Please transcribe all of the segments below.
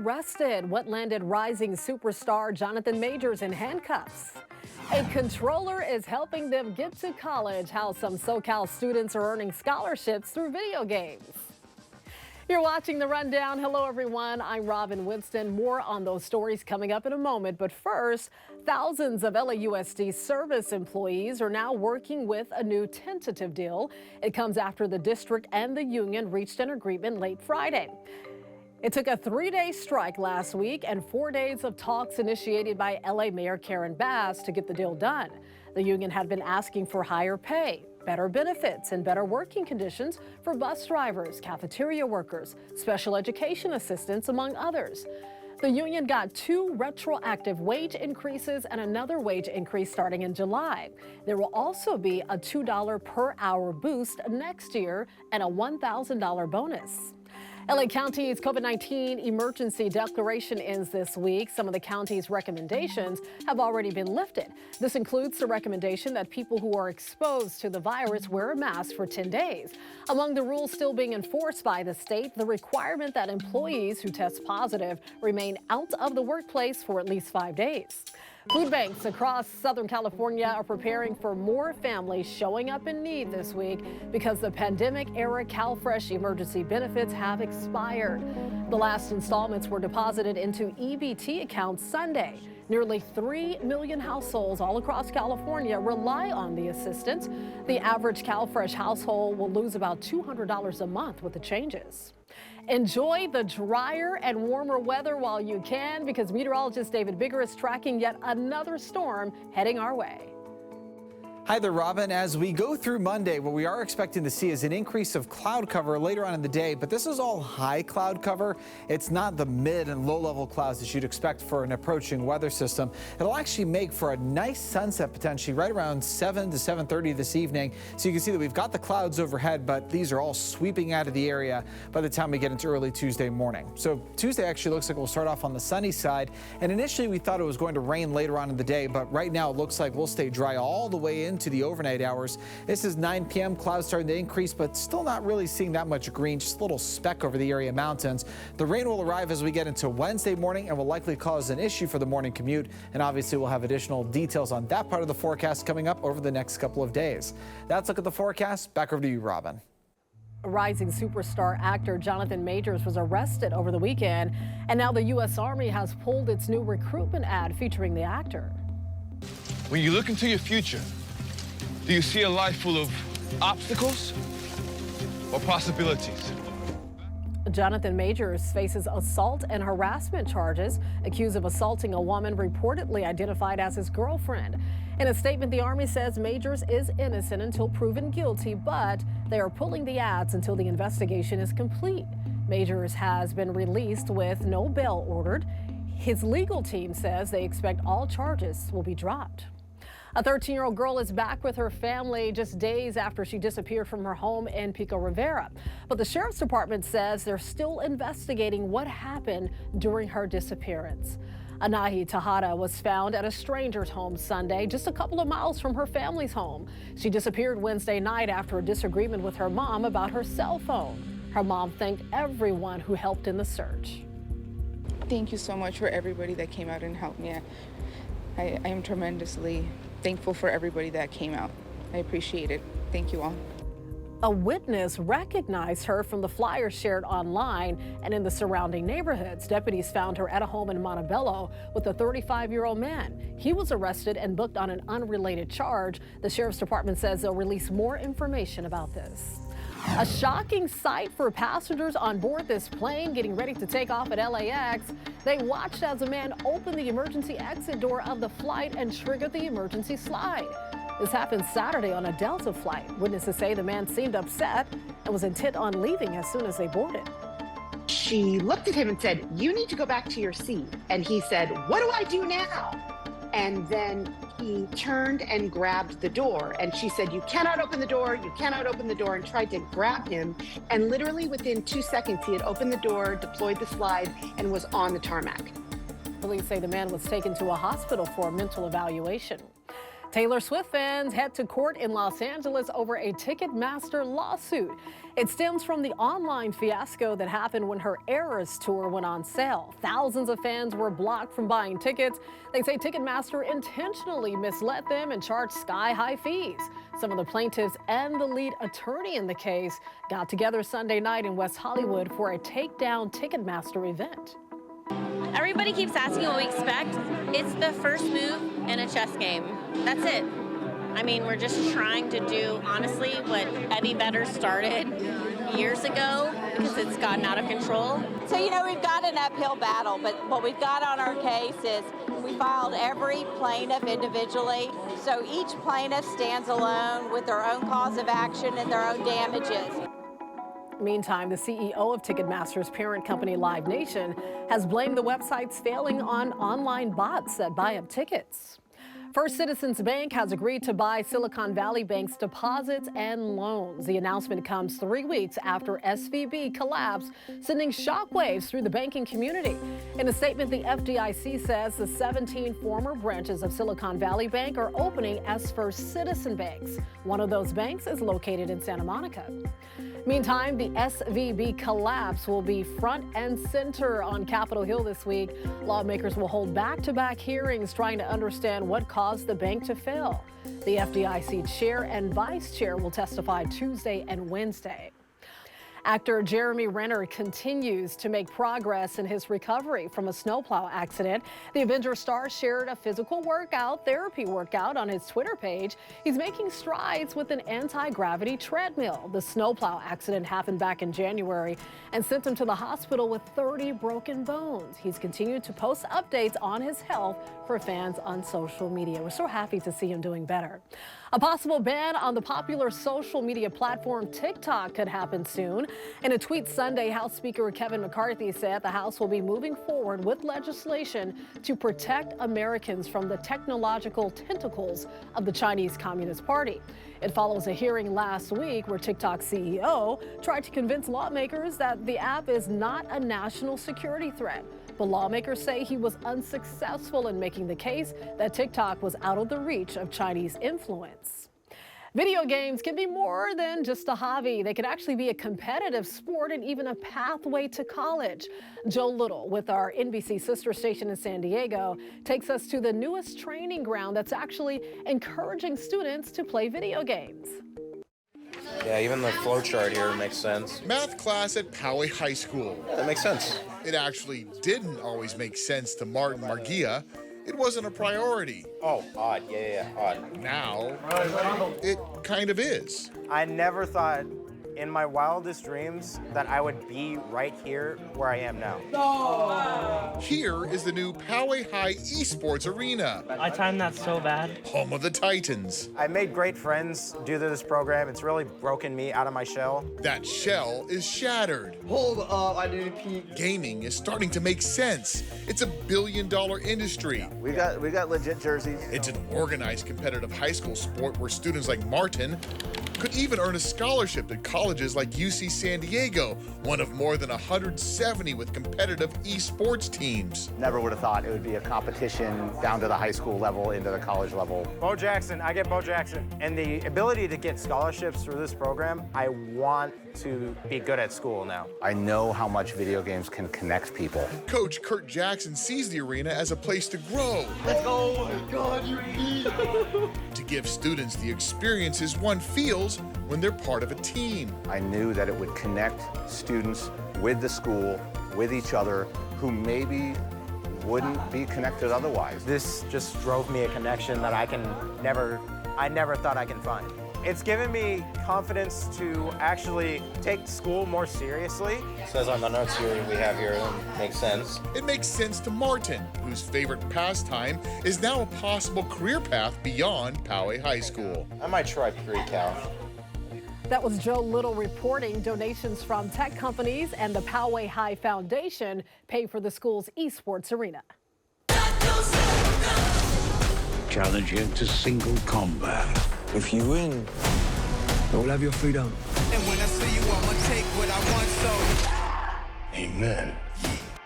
arrested. What landed rising superstar Jonathan Majors in handcuffs? A controller is helping them get to college. How some SoCal students are earning scholarships through video games. You're watching The Rundown. Hello, everyone. I'm Robin Winston. More on those stories coming up in a moment. But first, thousands of LAUSD service employees are now working with a new tentative deal. It comes after the district and the union reached an agreement late Friday. It took a 3-day strike last week and 4 days of talks initiated by LA Mayor Karen Bass to get the deal done. The union had been asking for higher pay, better benefits, and better working conditions for bus drivers, cafeteria workers, special education assistants, among others. The union got 2 retroactive wage increases and another wage increase starting in July. There will also be a $2 per hour boost next year and a $1,000 bonus. LA County's COVID-19 emergency declaration ends this week. Some of the county's recommendations have already been lifted. This includes the recommendation that people who are exposed to the virus wear a mask for 10 days. Among the rules still being enforced by the state, the requirement that employees who test positive remain out of the workplace for at least 5 days. Food banks across Southern California are preparing for more families showing up in need this week because the pandemic-era CalFresh emergency benefits have expired. The last installments were deposited into EBT accounts Sunday. Nearly 3 million households all across California rely on the assistance. The average CalFresh household will lose about $200 a month with the changes. Enjoy the drier and warmer weather while you can, because meteorologist David Bigger is tracking yet another storm heading our way. Hi there, Robin. As we go through Monday, what we are expecting to see is an increase of cloud cover later on in the day, but this is all high cloud cover. It's not the mid and low level clouds that you'd expect for an approaching weather system. It'll actually make for a nice sunset potentially right around 7 to 7:30 this evening. So you can see that we've got the clouds overhead, but these are all sweeping out of the area by the time we get into early Tuesday morning. So Tuesday actually looks like we'll start off on the sunny side. And initially we thought it was going to rain later on in the day, but right now it looks like we'll stay dry all the way into the overnight hours. This is 9 p.m. Clouds starting to increase, but still not really seeing that much green, just a little speck over the area mountains. The rain will arrive as we get into Wednesday morning and will likely cause an issue for the morning commute. And obviously we'll have additional details on that part of the forecast coming up over the next couple of days. That's a look at the forecast. Back over to you, Robin. Rising superstar actor Jonathan Majors was arrested over the weekend, and now the U.S. Army has pulled its new recruitment ad featuring the actor. When you look into your future, do you see a life full of obstacles or possibilities? Jonathan Majors faces assault and harassment charges, accused of assaulting a woman reportedly identified as his girlfriend. In a statement, the Army says Majors is innocent until proven guilty, but they are pulling the ads until the investigation is complete. Majors has been released with no bail ordered. His legal team says they expect all charges will be dropped. A 13-year-old girl is back with her family just days after she disappeared from her home in Pico Rivera. But the sheriff's department says they're still investigating what happened during her disappearance. Anahi Tejada was found at a stranger's home Sunday, just a couple of miles from her family's home. She disappeared Wednesday night after a disagreement with her mom about her cell phone. Her mom thanked everyone who helped in the search. Thank you so much for everybody that came out and helped me. I am tremendously thankful for everybody that came out. I appreciate it. Thank you all. A witness recognized her from the flyers shared online and in the surrounding neighborhoods. Deputies found her at a home in Montebello with a 35-year-old man. He was arrested and booked on an unrelated charge. The sheriff's department says they'll release more information about this. A shocking sight for passengers on board this plane getting ready to take off at LAX. They watched as a man opened the emergency exit door of the flight and triggered the emergency slide. This happened Saturday on a Delta flight. Witnesses say the man seemed upset and was intent on leaving as soon as they boarded. She looked at him and said, "You need to go back to your seat." And he said, "What do I do now?" And then he turned and grabbed the door. And she said, "You cannot open the door, you cannot open the door," and tried to grab him. And literally within 2 seconds, he had opened the door, deployed the slide, and was on the tarmac. Police say the man was taken to a hospital for a mental evaluation. Taylor Swift fans head to court in Los Angeles over a Ticketmaster lawsuit. It stems from the online fiasco that happened when her Eras tour went on sale. Thousands of fans were blocked from buying tickets. They say Ticketmaster intentionally misled them and charged sky-high fees. Some of the plaintiffs and the lead attorney in the case got together Sunday night in West Hollywood for a takedown Ticketmaster event. Everybody keeps asking what we expect. It's the first move in a chess game. That's it. I mean, we're just trying to do, honestly, what Eddie Vedder started years ago because it's gotten out of control. So, we've got an uphill battle, but what we've got on our case is we filed every plaintiff individually. So each plaintiff stands alone with their own cause of action and their own damages. Meantime, the CEO of Ticketmaster's parent company, Live Nation, has blamed the website's failing on online bots that buy up tickets. First Citizens Bank has agreed to buy Silicon Valley Bank's deposits and loans. The announcement comes 3 weeks after SVB collapsed, sending shockwaves through the banking community. In a statement, the FDIC says the 17 former branches of Silicon Valley Bank are opening as First Citizen banks. One of those banks is located in Santa Monica. Meantime, the SVB collapse will be front and center on Capitol Hill this week. Lawmakers will hold back-to-back hearings trying to understand what caused the bank to fail. The FDIC chair and vice chair will testify Tuesday and Wednesday. Actor Jeremy Renner continues to make progress in his recovery from a snowplow accident. The Avenger star shared a physical therapy workout on his Twitter page. He's making strides with an anti-gravity treadmill. The snowplow accident happened back in January and sent him to the hospital with 30 broken bones. He's continued to post updates on his health for fans on social media. We're so happy to see him doing better. A possible ban on the popular social media platform TikTok could happen soon. In a tweet Sunday, House Speaker Kevin McCarthy said the House will be moving forward with legislation to protect Americans from the technological tentacles of the Chinese Communist Party. It follows a hearing last week where TikTok CEO tried to convince lawmakers that the app is not a national security threat. But lawmakers say he was unsuccessful in making the case that TikTok was out of the reach of Chinese influence. Video games can be more than just a hobby. They can actually be a competitive sport and even a pathway to college. Joe Little, with our NBC sister station in San Diego, takes us to the newest training ground that's actually encouraging students to play video games. Yeah, even the flow chart here makes sense. Math class at Poway High School. Yeah, that makes sense. It actually didn't always make sense to Martin Margia. It wasn't a priority. Oh, odd. Yeah, odd. Now, it kind of is. I never thought in my wildest dreams that I would be right here where I am now. No. Here is the new Poway High Esports Arena. I timed that so bad. Home of the Titans. I made great friends due to this program. It's really broken me out of my shell. That shell is shattered. Hold up, I need to peek. Gaming is starting to make sense. It's a billion-dollar industry. We got legit jerseys. It's an organized competitive high school sport where students like Martin could even earn a scholarship at colleges like UC San Diego, one of more than 170 with competitive esports teams. Never would have thought it would be a competition down to the high school level, into the college level. Bo Jackson, I get Bo Jackson. And the ability to get scholarships through this program, I want to be good at school now. I know how much video games can connect people. Coach Kurt Jackson sees the arena as a place to grow. Let's go. Oh my God, you need. To give students the experiences one feels when they're part of a team. I knew that it would connect students with the school, with each other, who maybe wouldn't be connected otherwise. This just drove me a connection that I never thought I can find. It's given me confidence to actually take school more seriously. It says on the notes here we have here, it makes sense. It makes sense to Martin, whose favorite pastime is now a possible career path beyond Poway High School. I might try pre-cal. That was Joe Little reporting. Donations from tech companies and the Poway High Foundation pay for the school's esports arena. Challenge you to single combat. If you win, you'll have your freedom. And when I see you, I'ma take what I want, so. Amen.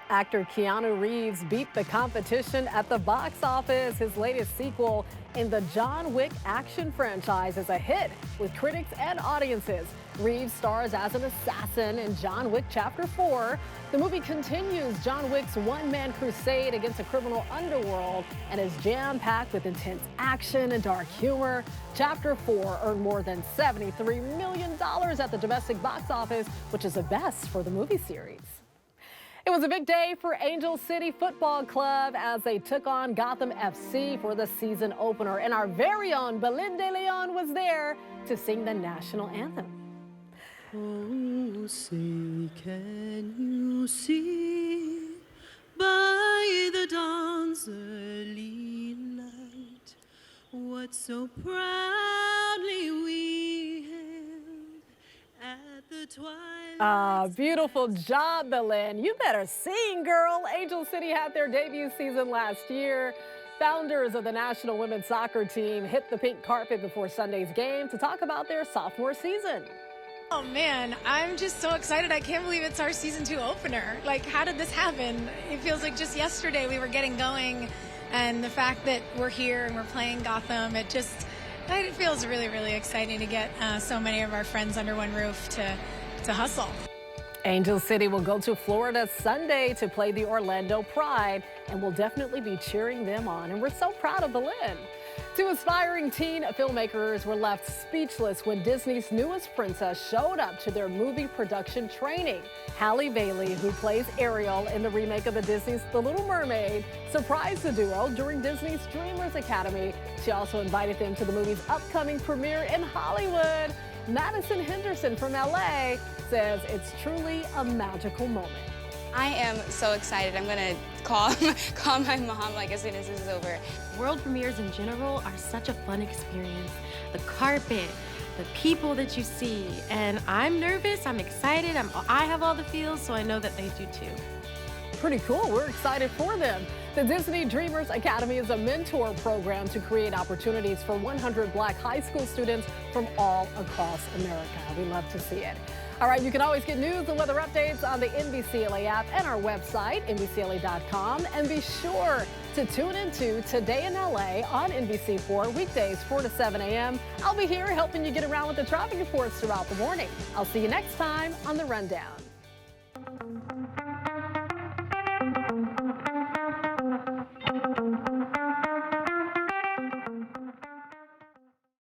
Actor Keanu Reeves beat the competition at the box office. His latest sequel in the John Wick action franchise is a hit with critics and audiences. Reeves stars as an assassin in John Wick Chapter 4. The movie continues John Wick's one-man crusade against a criminal underworld and is jam-packed with intense action and dark humor. Chapter 4 earned more than $73 million at the domestic box office, which is the best for the movie series. It was a big day for Angel City Football Club as they took on Gotham FC for the season opener, and our very own Belen de Leon was there to sing the national anthem. Oh, say, can you see by the dawn's early light what so proudly we hailed at the twilight? Beautiful job, Belen. You better sing, girl. Angel City had their debut season last year. Founders of the national women's soccer team hit the pink carpet before Sunday's game to talk about their sophomore season. Oh man, I'm just so excited. I can't believe it's our season 2 opener. Like, how did this happen? It feels like just yesterday we were getting going, and the fact that we're here and we're playing Gotham, it feels really, really exciting to get so many of our friends under one roof to hustle. Angel City will go to Florida Sunday to play the Orlando Pride, and we'll definitely be cheering them on. And we're so proud of Belen. Two aspiring teen filmmakers were left speechless when Disney's newest princess showed up to their movie production training. Halle Bailey, who plays Ariel in the remake of Disney's The Little Mermaid, surprised the duo during Disney's Dreamers Academy. She also invited them to the movie's upcoming premiere in Hollywood. Madison Henderson from LA says it's truly a magical moment. I am so excited. I'm gonna call my mom like as soon as this is over. World premieres in general are such a fun experience. The carpet, the people that you see, and I'm nervous, I'm excited, I have all the feels, so I know that they do too. Pretty cool. We're excited for them. The Disney Dreamers Academy is a mentor program to create opportunities for 100 Black high school students from all across America. We love to see it. All right, you can always get news and weather updates on the NBCLA app and our website, NBCLA.com. And be sure to tune into Today in LA on NBC4 weekdays 4 to 7 a.m. I'll be here helping you get around with the traffic reports throughout the morning. I'll see you next time on The Rundown.